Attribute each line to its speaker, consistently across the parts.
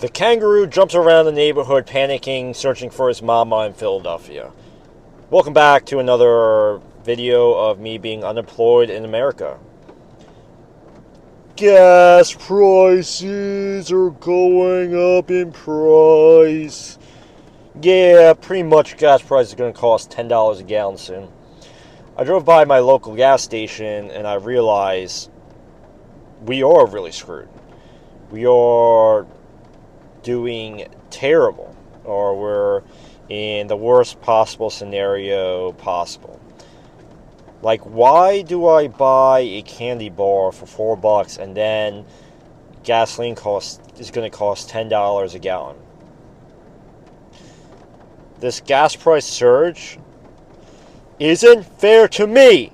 Speaker 1: The kangaroo jumps around the neighborhood panicking, searching for his mama in Philadelphia. Welcome back to another video of me being unemployed in America. Gas prices are going up in price. Yeah, pretty much gas prices are going to cost $10 a gallon soon. I drove by my local gas station and I realized we are really screwed. We are doing terrible, or we're in the worst possible scenario possible. Like, why do I buy a candy bar for $4 and then gasoline is going to cost $10 a gallon? This gas price surge isn't fair to me.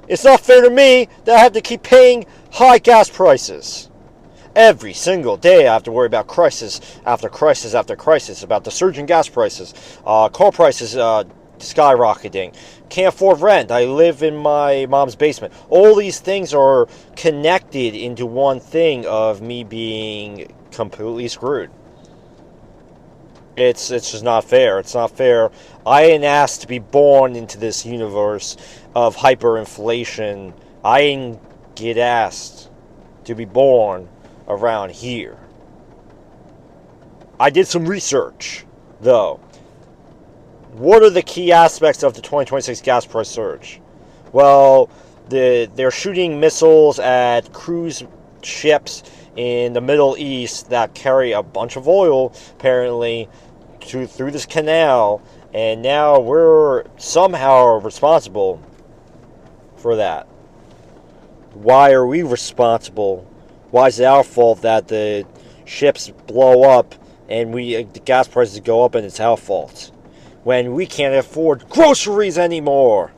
Speaker 1: It's not fair to me that I have to keep paying high gas prices. Every single day I have to worry about crisis after crisis after crisis, about the surging gas prices, car prices skyrocketing, can't afford rent, I live in my mom's basement. All these things are connected into one thing of me being completely screwed. It's just not fair. It's not fair. I ain't asked to be born into this universe of hyperinflation. I ain't get asked to be born around here. I did some research, though. What are the key aspects of the 2026 gas price surge? Well, they're shooting missiles at cruise ships in the Middle East that carry a bunch of oil, apparently, through this canal, and now we're somehow responsible for that. Why are we responsible? Why is it our fault that the ships blow up and the gas prices go up and it's our fault? When we can't afford groceries anymore.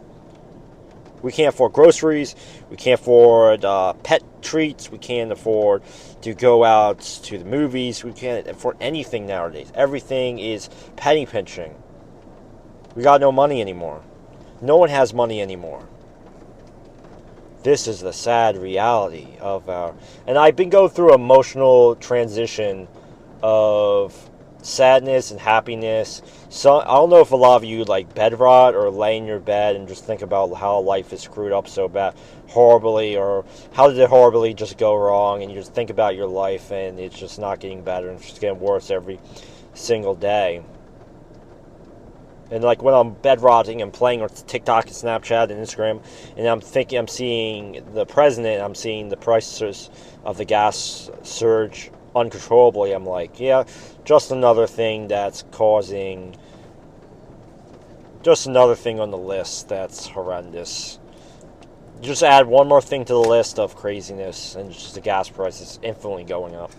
Speaker 1: We can't afford groceries. We can't afford pet treats. We can't afford to go out to the movies. We can't afford anything nowadays. Everything is penny pinching. We got no money anymore. No one has money anymore. This is the sad reality of our... And I've been going through an emotional transition of sadness and happiness. So I don't know if a lot of you like bed rot or lay in your bed and just think about how life is screwed up so bad, horribly, or how did it horribly just go wrong, and you just think about your life and it's just not getting better and it's just getting worse every single day. And like when I'm bed rotting and playing with TikTok and Snapchat and Instagram, and I'm seeing the president, I'm seeing the prices of the gas surge uncontrollably, I'm like, yeah, just another thing that's causing, just another thing on the list that's horrendous. Just add one more thing to the list of craziness, and just the gas prices infinitely going up.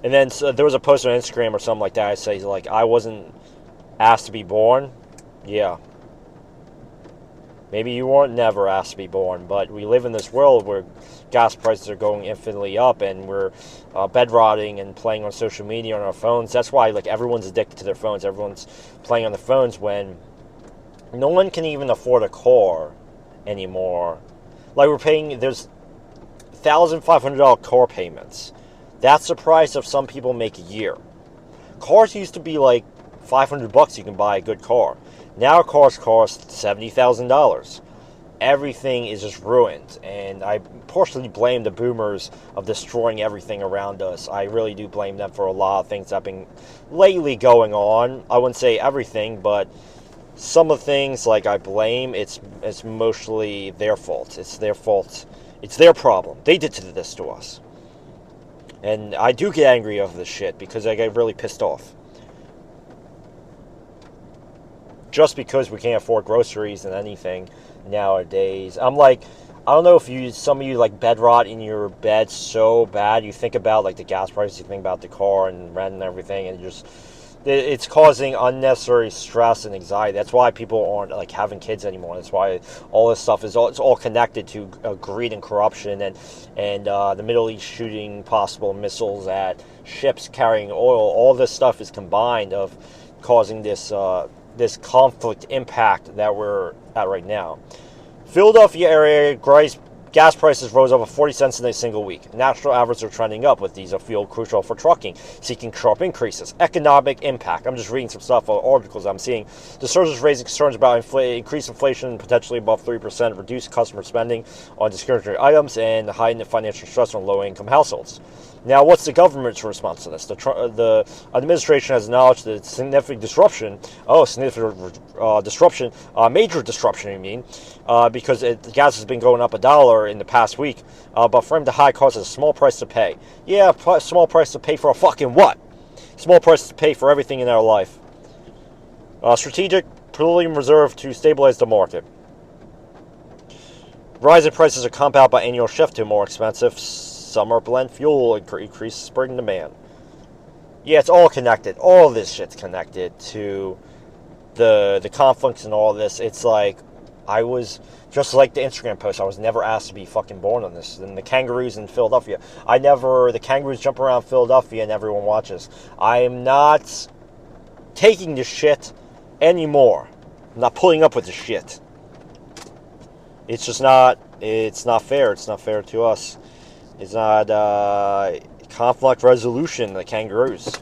Speaker 1: And then there was a post on Instagram or something like that. I say, like, I wasn't asked to be born. Yeah. Maybe you weren't never asked to be born, but we live in this world where gas prices are going infinitely up, and we're bed rotting and playing on social media on our phones. That's why, like, everyone's addicted to their phones. Everyone's playing on their phones when no one can even afford a car anymore. Like, there's $1,500 car payments. That's the price of some people make a year. Cars used to be like $500 you can buy a good car. Now cars cost $70,000. Everything is just ruined, and I partially blame the boomers of destroying everything around us. I really do blame them for a lot of things that have been lately going on. I wouldn't say everything, but some of the things, like, I blame, it's mostly their fault. It's their fault. It's their problem. They did this to us. And I do get angry over this shit because I get really pissed off. Just because we can't afford groceries and anything nowadays. I'm like, I don't know if some of you like bed rot in your bed so bad. You think about like the gas prices, you think about the car and rent and everything, and it's causing unnecessary stress and anxiety. That's why people aren't like having kids anymore. That's why all this stuff it's all connected to greed and corruption, and the Middle East shooting possible missiles at ships carrying oil. All this stuff is combined of causing this conflict impact that we're at right now. Philadelphia area Gas prices rose over 40 cents in a single week. National averages are trending up, with diesel fuel crucial for trucking, seeking sharp increases. Economic impact. I'm just reading some stuff, articles I'm seeing. The surge is raising concerns about increased inflation, potentially above 3%, reduced customer spending on discretionary items, and heightened financial stress on low-income households. Now, what's the government's response to this? The administration has acknowledged the significant disruption. Major disruption, I mean, because the gas has been going up $1 in the past week, but framed the high cost as a small price to pay. Yeah, small price to pay for a fucking what? Small price to pay for everything in our life. Strategic petroleum reserve to stabilize the market. Rising prices are compounded by annual shift to more expensive summer blend fuel, increased spring demand. Yeah, it's all connected. All this shit's connected to the conflicts and all this. It's like, I was just like the Instagram post. I was never asked to be fucking born on this. And the kangaroos in Philadelphia. The kangaroos jump around Philadelphia and everyone watches. I am not taking this shit anymore. I'm not putting up with this shit. It's just not, it's not fair. It's not fair to us. It's not conflict resolution, the kangaroos.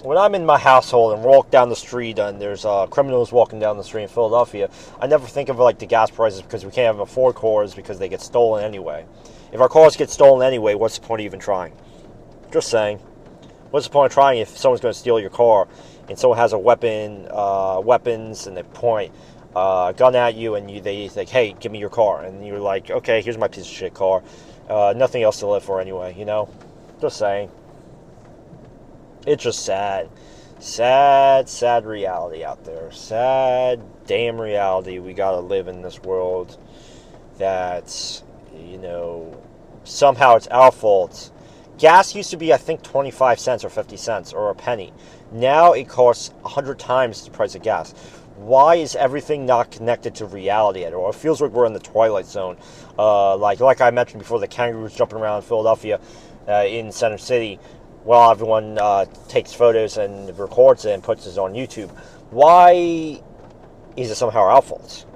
Speaker 1: When I'm in my household and walk down the street and there's criminals walking down the street in Philadelphia, I never think of like the gas prices because we can't afford cars because they get stolen anyway. If our cars get stolen anyway, what's the point of even trying? Just saying. What's the point of trying if someone's going to steal your car and someone has a weapons, and they point gun at you, and they like, hey, give me your car, and you're like, okay, here's my piece of shit car. Nothing else to live for anyway, you know? Just saying. It's just sad. Sad reality out there. Sad damn reality. We gotta live in this world that, you know, somehow it's our fault. Gas used to be, I think, 25 cents or 50 cents or a penny. Now it costs 100 times the price of gas. Why is everything not connected to reality at all? It feels like we're in the Twilight Zone. Like I mentioned before, the kangaroos jumping around in Philadelphia, in Center City, while everyone takes photos and records it and puts it on YouTube. Why is it somehow our fault?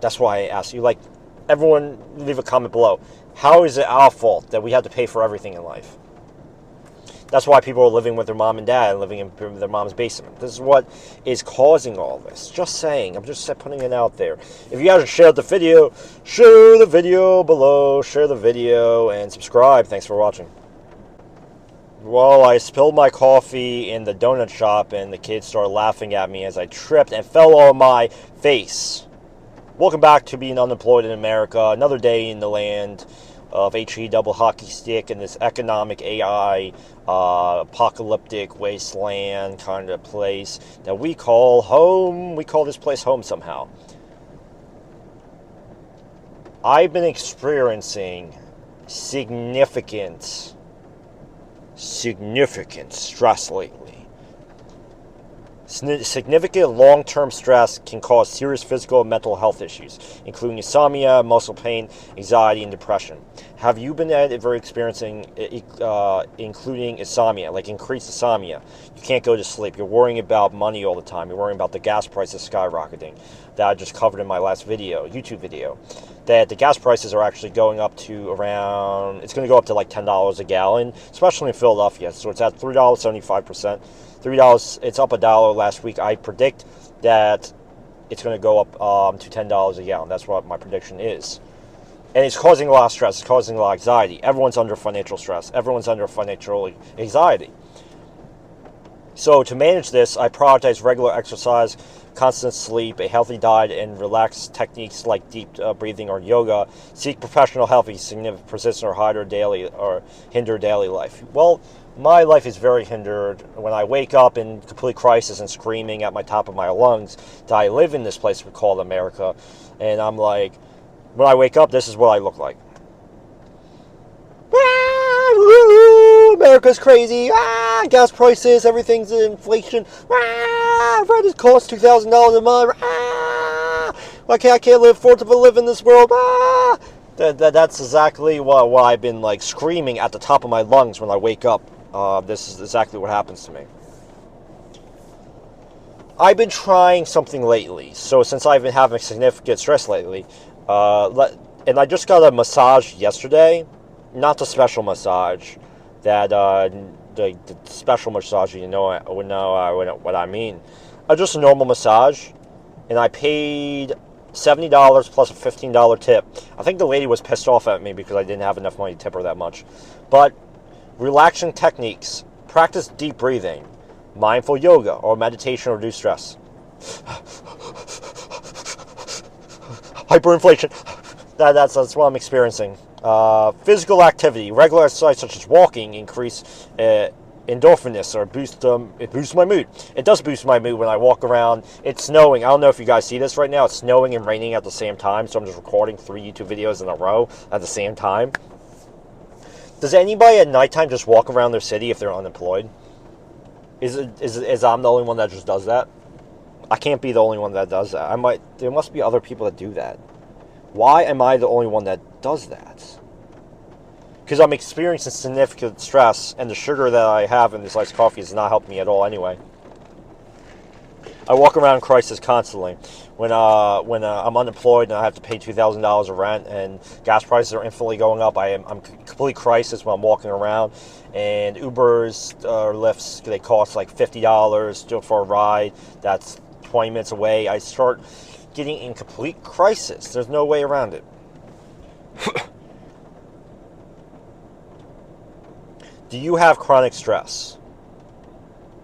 Speaker 1: That's why I ask you. Like, everyone, leave a comment below. How is it our fault that we have to pay for everything in life? That's why people are living with their mom and dad and living in their mom's basement. This is what is causing all this. Just saying. I'm just putting it out there. If you haven't shared the video, share the video below. Share the video and subscribe. Thanks for watching. Well, I spilled my coffee in the donut shop and the kids started laughing at me as I tripped and fell on my face. Welcome back to being unemployed in America. Another day in the land of HE double hockey stick in this economic AI apocalyptic wasteland kind of place that we call home. We call this place home somehow. I've been experiencing significant stress lately. Significant long-term stress can cause serious physical and mental health issues, including insomnia, muscle pain, anxiety, and depression. Have you been ever experiencing, including insomnia, like increased insomnia? You can't go to sleep. You're worrying about money all the time. You're worrying about the gas prices skyrocketing that I just covered in my last video, YouTube video. That the gas prices are actually going up to around, it's going to go up to like $10 a gallon, especially in Philadelphia. So it's at $3.75%. $3, it's up $1 last week. I predict that it's going to go up to $10 a gallon. That's what my prediction is. And it's causing a lot of stress. It's causing a lot of anxiety. Everyone's under financial stress. Everyone's under financial anxiety. So to manage this, I prioritize regular exercise, constant sleep, a healthy diet, and relaxed techniques like deep breathing or yoga. Seek professional help if you significant, persistent, or hinder daily life. Well, my life is very hindered when I wake up in complete crisis and screaming at my top of my lungs that I live in this place we call America. And I'm like, when I wake up, this is what I look like. America's crazy. Gas prices, everything's inflation. Rent costs $2,000 a month. I can't afford to live in this world. That's exactly what I've been like screaming at the top of my lungs when I wake up. This is exactly what happens to me. I've been trying something lately. So since I've been having significant stress lately, And I just got a massage yesterday, not the special massage, that the special massage. You know, would know what I mean. Just a normal massage, and I paid $70 plus a $15 tip. I think the lady was pissed off at me because I didn't have enough money to tip her that much. But relaxing techniques, practice deep breathing, mindful yoga, or meditation to reduce stress. Hyperinflation. That's what I'm experiencing. Physical activity, regular exercise such as walking, increase endorphinus or it boosts my mood. It does boost my mood when I walk around. It's snowing. I don't know if you guys see this right now. It's snowing and raining at the same time, so I'm just recording 3 YouTube videos in a row at the same time. Does anybody at nighttime just walk around their city if they're unemployed? Is I'm the only one that just does that? I can't be the only one that does that. There must be other people that do that. Why am I the only one that does that? Because I'm experiencing significant stress, and the sugar that I have in this iced coffee is not helping me at all anyway. I walk around in crisis constantly. When I'm unemployed and I have to pay $2,000 of rent and gas prices are infinitely going up, I'm complete crisis when I'm walking around. And Ubers or Lyfts, they cost like $50 for a ride. That's 20 minutes away. I start getting in complete crisis. There's no way around it. Do you have chronic stress?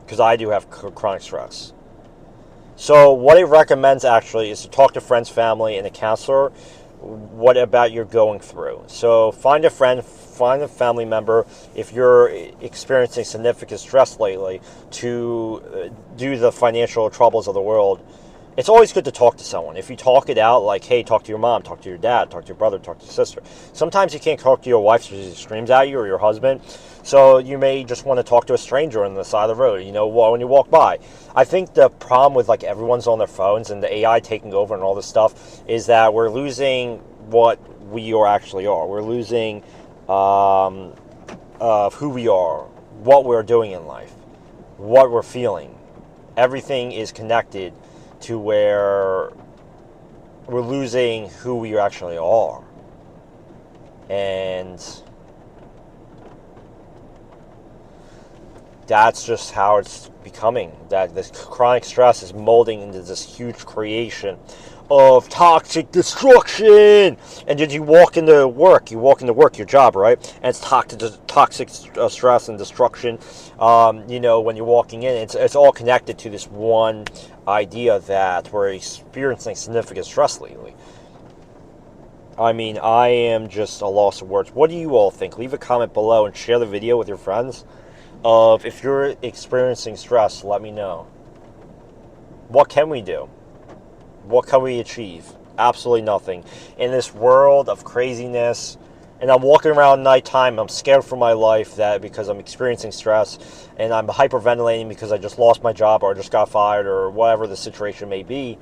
Speaker 1: Because I do have chronic stress. So what it recommends actually is to talk to friends, family, and a counselor. What about you're going through? So find a friend, find a family member if you're experiencing significant stress lately to do the financial troubles of the world. It's always good to talk to someone. If you talk it out, like, hey, talk to your mom, talk to your dad, talk to your brother, talk to your sister. Sometimes you can't talk to your wife because she screams at you, or your husband. So you may just want to talk to a stranger on the side of the road, when you walk by. I think the problem with, like, everyone's on their phones and the AI taking over and all this stuff is that we're losing what we actually are. We're losing who we are, what we're doing in life, what we're feeling. Everything is connected to where we're losing who we actually are. And that's just how it's becoming. That this chronic stress is molding into this huge creation of toxic destruction. And did you walk into work, your job, right? And it's toxic stress and destruction. When you're walking in, it's all connected to this one idea that we're experiencing significant stress lately. I mean, I am just a loss of words. What do you all think? Leave a comment below and share the video with your friends. If you're experiencing stress, let me know. What can we do? What can we achieve? Absolutely nothing. In this world of craziness, and I'm walking around nighttime, I'm scared for my life because I'm experiencing stress, and I'm hyperventilating because I just lost my job or I just got fired or whatever the situation may be.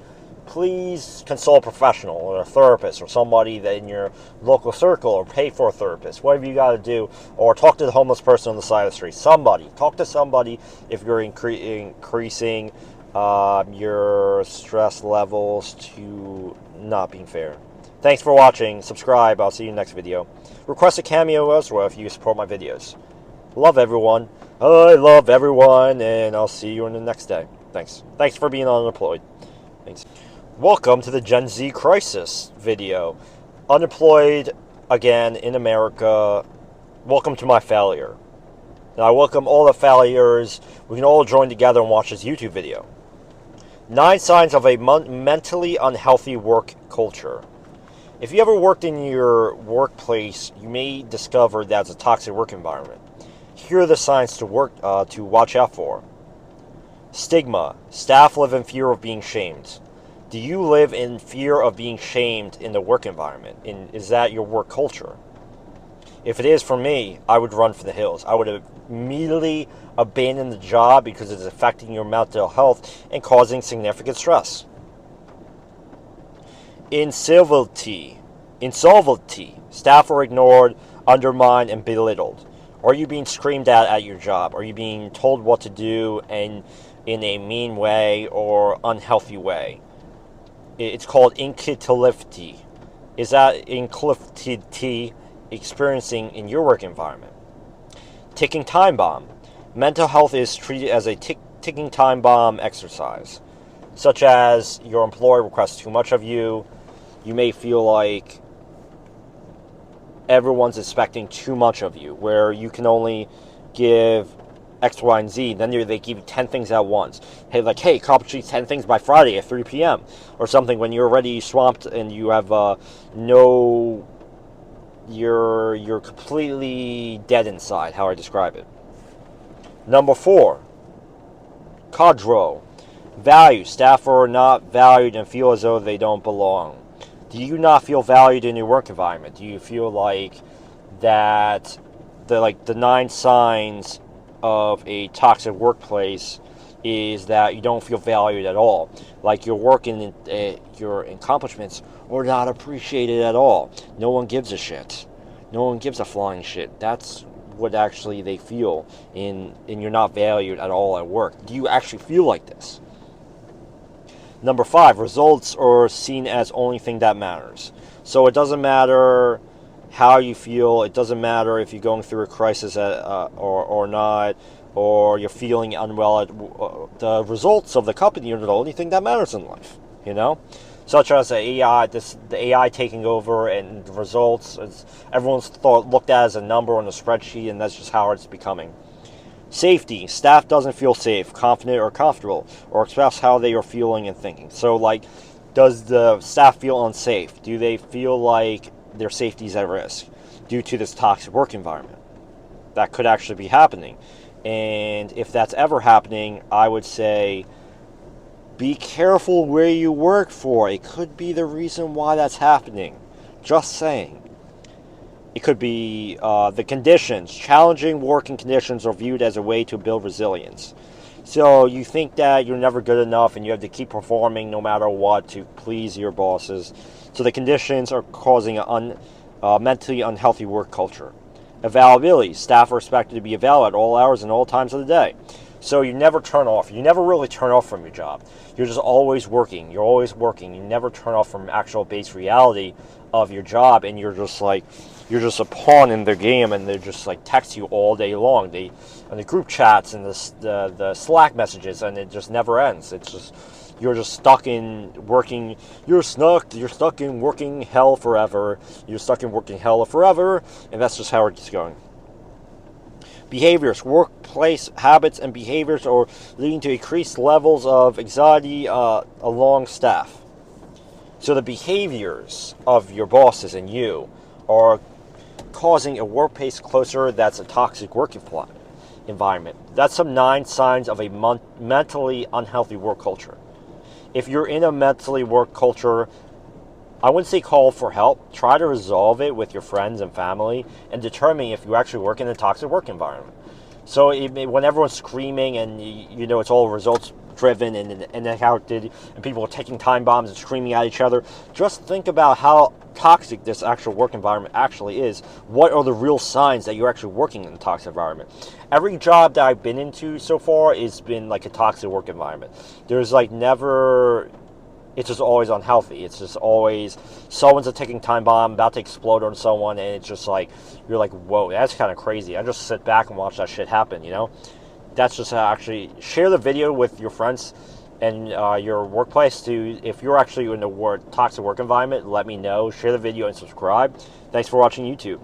Speaker 1: Please consult a professional or a therapist or somebody that in your local circle, or pay for a therapist, whatever you got to do, or talk to the homeless person on the side of the street. Talk to somebody if you're increasing your stress levels to not being fair. Thanks for watching. Subscribe. I'll see you in the next video. Request a Cameo as well if you support my videos. Love everyone. I love everyone, and I'll see you in the next day. Thanks. Thanks for being unemployed. Thanks. Welcome to the Gen Z crisis video. Unemployed again in America. Welcome to my failure. And I welcome all the failures. We can all join together and watch this YouTube video. 9 signs of a mentally unhealthy work culture. If you ever worked in your workplace, you may discover that's a toxic work environment. Here are the signs to watch out for. Stigma. Staff live in fear of being shamed. Do you live in fear of being shamed in the work environment? Is that your work culture? If it is for me, I would run for the hills. I would immediately abandon the job because it's affecting your mental health and causing significant stress. Insolvency. Staff are ignored, undermined, and belittled. Are you being screamed at your job? Are you being told what to do and in a mean way or unhealthy way? It's called incapability. is that inclusivity experiencing in your work environment? Ticking time bomb. Mental health is treated as a ticking time bomb exercise, such as your employer requests too much of you. You may feel like everyone's expecting too much of you, where you can only give X, Y, and Z. Then they give you 10 things at once. Hey, accomplish these 10 things by Friday at 3 p.m. or something, when you're already swamped and you have you're completely dead inside, how I describe it. Number 4, cadre. Value. Staff are not valued and feel as though they don't belong. Do you not feel valued in your work environment? Do you feel like that the 9 signs of a toxic workplace is that you don't feel valued at all? Like your work and your accomplishments are not appreciated at all. No one gives a shit. No one gives a flying shit. That's what actually they feel in you're not valued at all at work. Do you actually feel like this? Number 5, results are seen as only thing that matters. So it doesn't matter how you feel. It doesn't matter if you're going through a crisis or not, or you're feeling unwell. The results of the company are the only thing that matters in life, Such as the AI taking over, and the results. Everyone's looked at as a number on a spreadsheet, and that's just how it's becoming. Safety. Staff doesn't feel safe, confident, or comfortable, or express how they are feeling and thinking. So, does the staff feel unsafe? Do they feel like their safety is at risk due to this toxic work environment? That could actually be happening. And if that's ever happening, I would say be careful where you work for. It could be the reason why that's happening. Just saying. It could be the conditions. Challenging working conditions are viewed as a way to build resilience. So you think that you're never good enough and you have to keep performing no matter what to please your bosses. So the conditions are causing a mentally unhealthy work culture. Availability. Staff are expected to be available at all hours and all times of the day. So you never turn off. You never really turn off from your job. You're just always working. You're always working. You never turn off from actual base reality of your job, and you're just a pawn in their game, and they just text you all day long. And the group chats and the Slack messages, and it just never ends. It's just you're just stuck in working. You're stuck in working hell forever. You're stuck in working hell forever, and that's just how it's going. Behaviors. Workplace habits and behaviors are leading to increased levels of anxiety along staff. So the behaviors of your bosses and you are causing a workplace culture that's a toxic work environment. That's some 9 signs of a mentally unhealthy work culture. If you're in a mentally work culture, I wouldn't say call for help. Try to resolve it with your friends and family and determine if you actually work in a toxic work environment. So when everyone's screaming and it's all results driven and people are taking time bombs and screaming at each other, just think about how toxic this actual work environment actually is. What are the real signs that you're actually working in a toxic environment? Every job that I've been into so far has been like a toxic work environment. There's never... It's just always unhealthy. It's just always someone's a ticking time bomb about to explode on someone, and it's just you're like, whoa, that's kind of crazy. I just sit back and watch that shit happen, That's just actually share the video with your friends and your workplace. If you're actually in a toxic work environment, let me know. Share the video and subscribe. Thanks for watching YouTube.